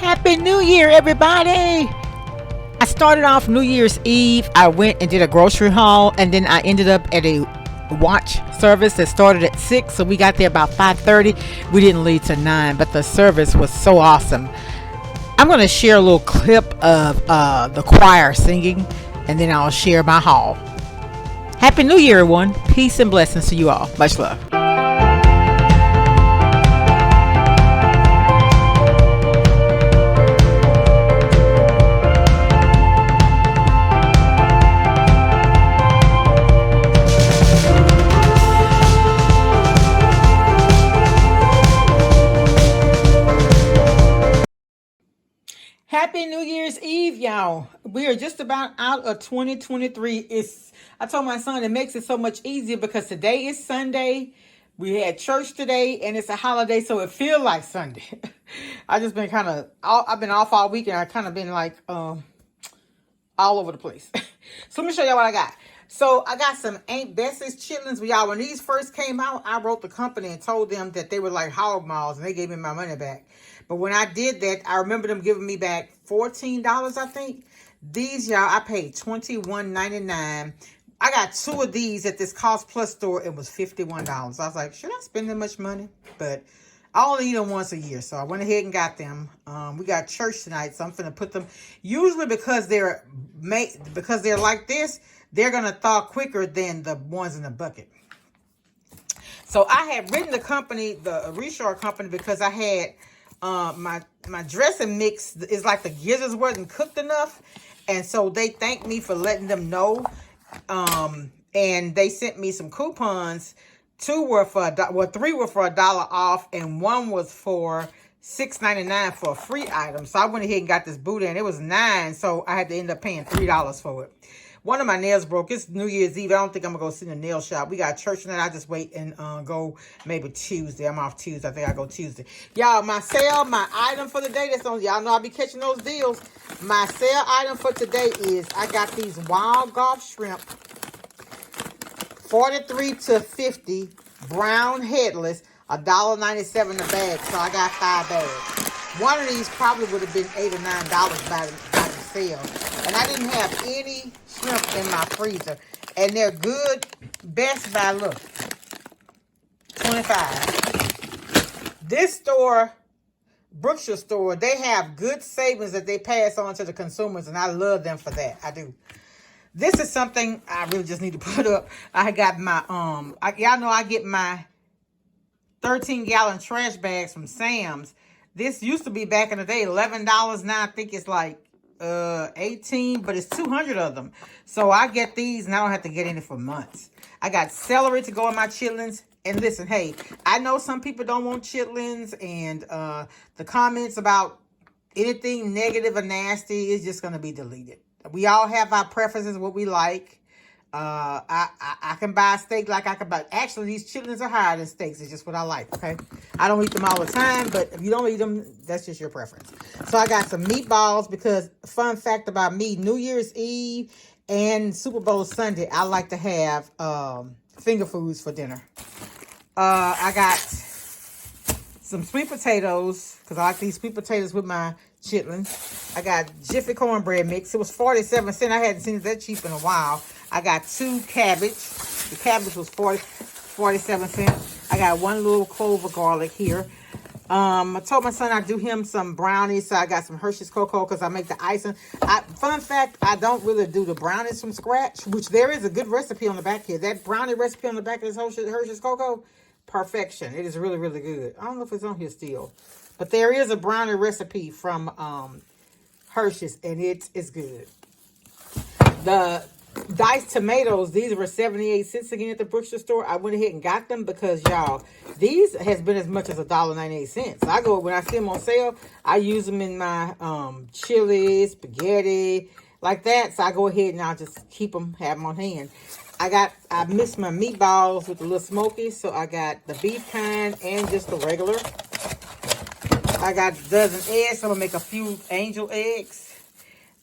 Happy New Year, everybody! I started off New Year's Eve. I went and did a grocery haul, and then I ended up at a watch service that started at 6, so we got there about 5:30. We didn't leave till 9, but the service was so awesome. I'm going to share a little clip of the choir singing, and then I'll share my haul. Happy New Year, everyone. Peace and blessings to you all. Much love. Happy New Year's Eve, y'all. We are just about out of 2023. I told my son it makes it so much easier because today is Sunday. We had church today and it's a holiday, so it feels like Sunday. I've been off all week and I kind of been like all over the place. So let me show y'all what I got. So I got some Aunt Bessie's chitlins with y'all. When these first came out, I wrote the company and told them that they were like hog maws and they gave me my money back. But when I did that, I remember them giving me back $14, I think. These, y'all, I paid $21.99. I got 2 of these at this Cost Plus store. It was $51. I was like, should I spend that much money? But I only eat them once a year, so I went ahead and got them. We got church tonight, so I'm finna put them. Usually because they're like this, they're gonna thaw quicker than the ones in the bucket. So I had written the company, the Reshore company, because I had my dressing mix is like the gizzards wasn't cooked enough, and so they thanked me for letting them know. And they sent me some coupons. 3 were for $1 off, and 1 was for $6.99 for a free item. So I went ahead and got this boudin. It was $9, so I had to end up paying $3 for it. One of my nails broke. It's New Year's Eve. I don't think I'm going to go sit in a nail shop. We got church tonight. I just wait and go maybe Tuesday. I'm off Tuesday. I think I go Tuesday. Y'all, my item for the day that's on. Y'all know I'll be catching those deals. My sale item for today is I got these wild Gulf shrimp. 43 to 50 brown headless, $1.97 a bag. So I got 5 bags. One of these probably would have been $8 or $9 by themselves. And I didn't have any shrimp in my freezer. And they're good. Best Buy, look, 25. This store, Brookshire store, they have good savings that they pass on to the consumers. And I love them for that. I do. This is something I really just need to put up. I got my, y'all know I get my 13-gallon trash bags from Sam's. This used to be back in the day $11. Now I think it's like 18, but it's 200 of them. So I get these and I don't have to get any for months. I got celery to go in my chitlins. And listen, hey, I know some people don't want chitlins, and the comments about anything negative or nasty is just going to be deleted. We all have our preferences, what we like. I can buy a steak like I can buy. Actually, these chitlins are higher than steaks. It's just what I like, okay? I don't eat them all the time, but if you don't eat them, that's just your preference. So I got some meatballs because, fun fact about me, New Year's Eve and Super Bowl Sunday, I like to have finger foods for dinner. I got some sweet potatoes because I like these sweet potatoes with my chitlins. I got Jiffy cornbread mix. It was 47 cents. I hadn't seen it that cheap in a while. I got 2 cabbage. The cabbage was 47 cents. I got 1 little clove of garlic here. I told my son I'd do him some brownies, so I got some Hershey's cocoa because I make the icing. Fun fact, I don't really do the brownies from scratch, which there is a good recipe on the back here. That brownie recipe on the back of this Hershey's cocoa, perfection. It is really, really good. I don't know if it's on here still, but there is a brownie recipe from Hershey's, and it's good. The diced tomatoes, these were 78 cents again at the Brookshire store. I went ahead and got them because, y'all, these has been as much as $1.98. I go, when I see them on sale, I use them in my chili, spaghetti, like that. So I go ahead and I'll just keep them, have them on hand. I mixed my meatballs with a little smoky, so I got the beef kind and just the regular. I got a dozen eggs, so I'm gonna make a few angel eggs.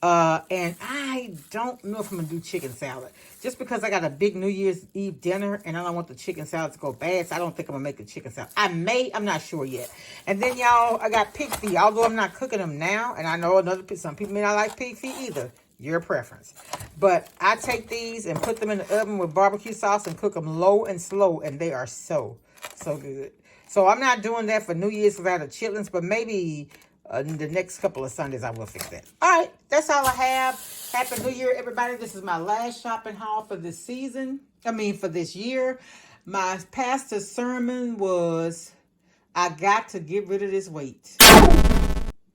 And I don't know if I'm going to do chicken salad. Just because I got a big New Year's Eve dinner and I don't want the chicken salad to go bad, so I don't think I'm going to make the chicken salad. I'm not sure yet. And then, y'all, I got pig feet. Although I'm not cooking them now, and I know some people may not like pig feet either. Your preference. But I take these and put them in the oven with barbecue sauce and cook them low and slow, and they are so good. So I'm not doing that for New Year's because I had chitlins, but maybe in the next couple of Sundays I will fix that. All right, that's all I have. Happy New Year, everybody. This is my last shopping haul for this season. For this year. My pastor's sermon was, I got to get rid of this weight.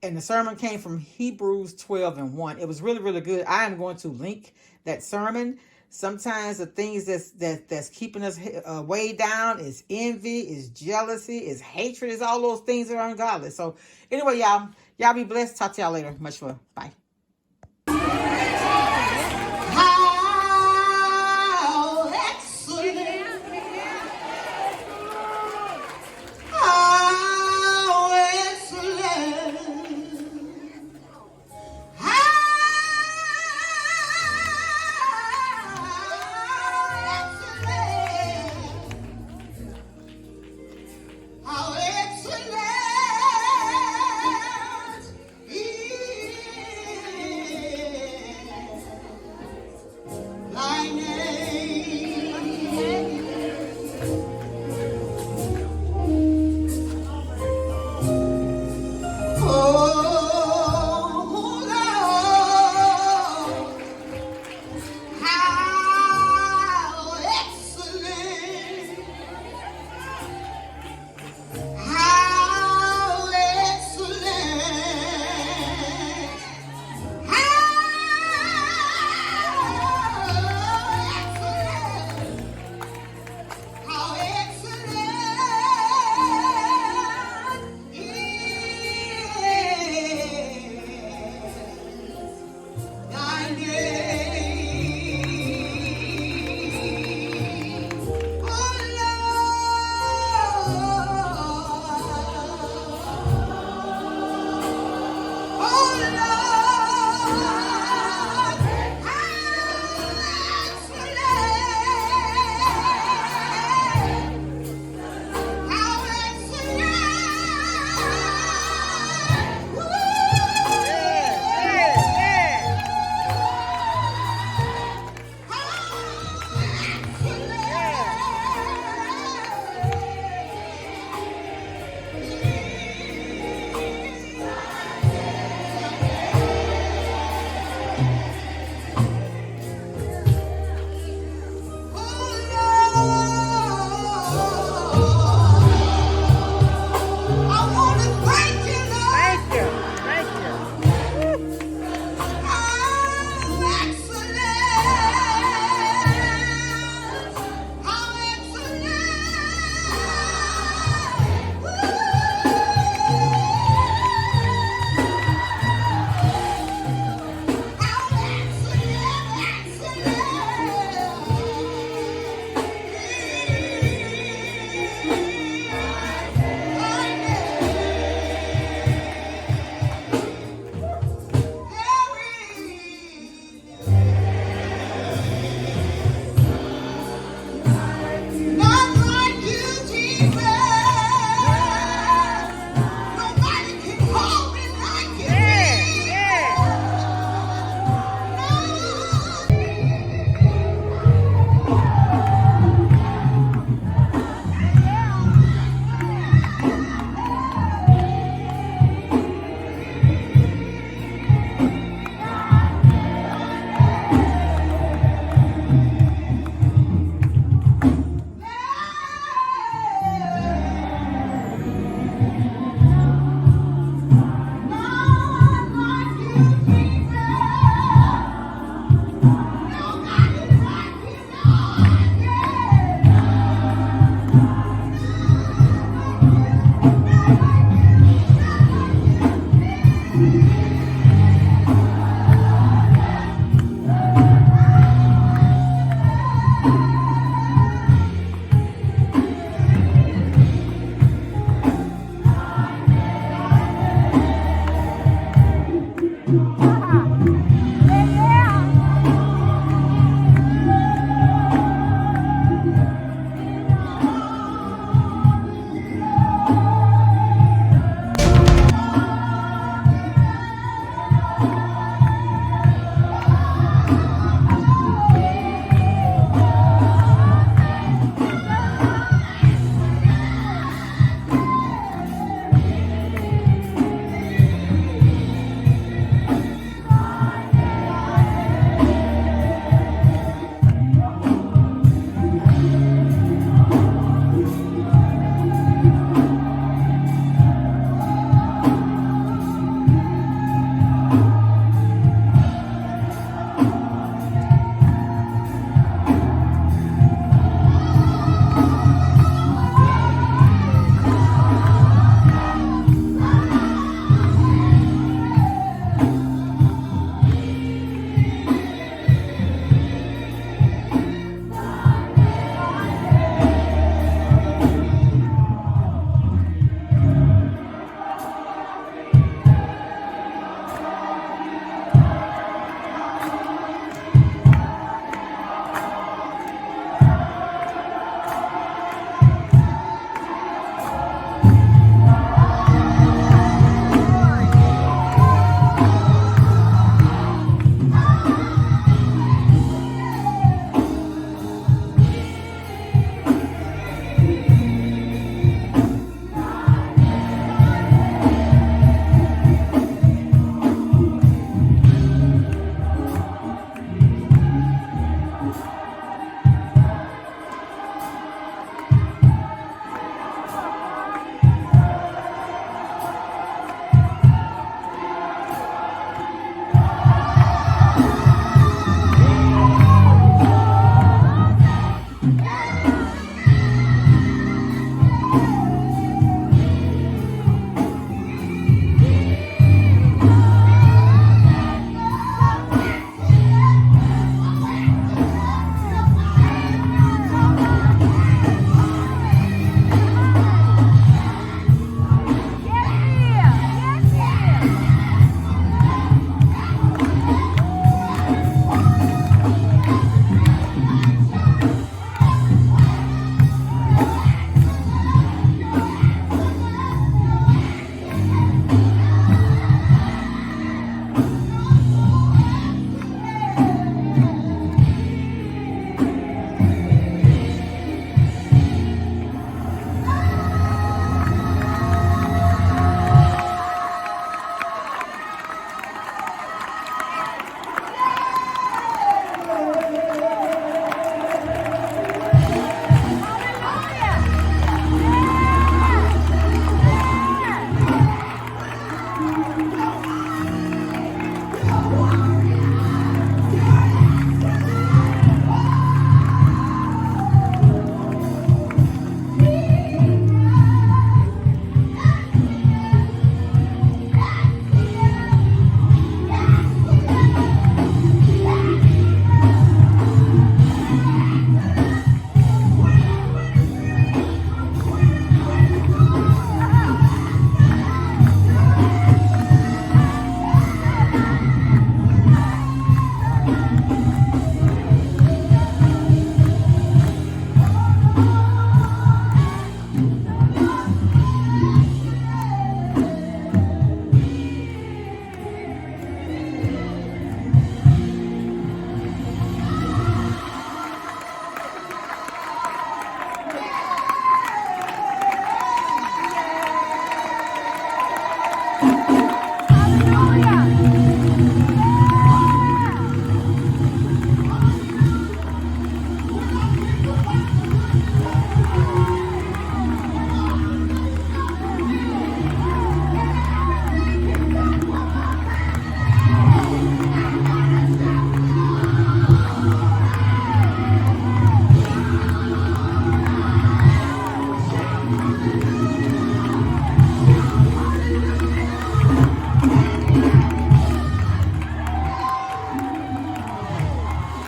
And the sermon came from Hebrews 12:1. It was really, really good. I am going to link that sermon. Sometimes the things that's keeping us way down is envy, is jealousy, is hatred, is all those things that are ungodly. So anyway, y'all be blessed. Talk to y'all later. Much love. Bye.